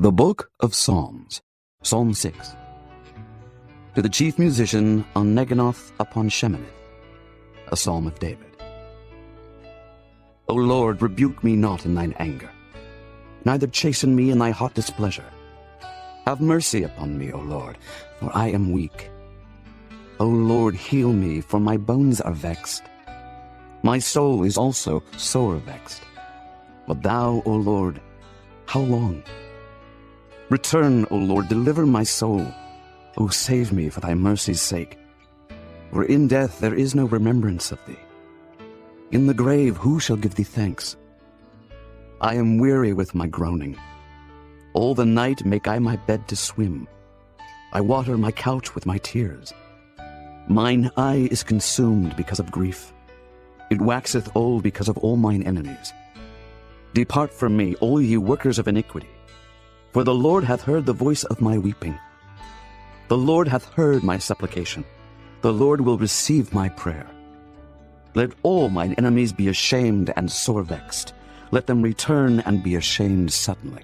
The Book of Psalms, Psalm 6. To the chief musician on Neganoth upon Sheminith, a psalm of David. O Lord, rebuke me not in thine anger, neither chasten me in thy hot displeasure. Have mercy upon me, O Lord, for I am weak. O Lord, heal me, for my bones are vexed. My soul is also sore vexed. But thou, O Lord, how long? Return, O Lord, deliver my soul. O save me for thy mercy's sake. For in death there is no remembrance of thee. In the grave who shall give thee thanks? I am weary with my groaning. All the night make I my bed to swim. I water my couch with my tears. Mine eye is consumed because of grief. It waxeth old because of all mine enemies. Depart from me, all ye workers of iniquity. For the Lord hath heard the voice of my weeping. The Lord hath heard my supplication. The Lord will receive my prayer. Let all mine enemies be ashamed and sore vexed. Let them return and be ashamed suddenly.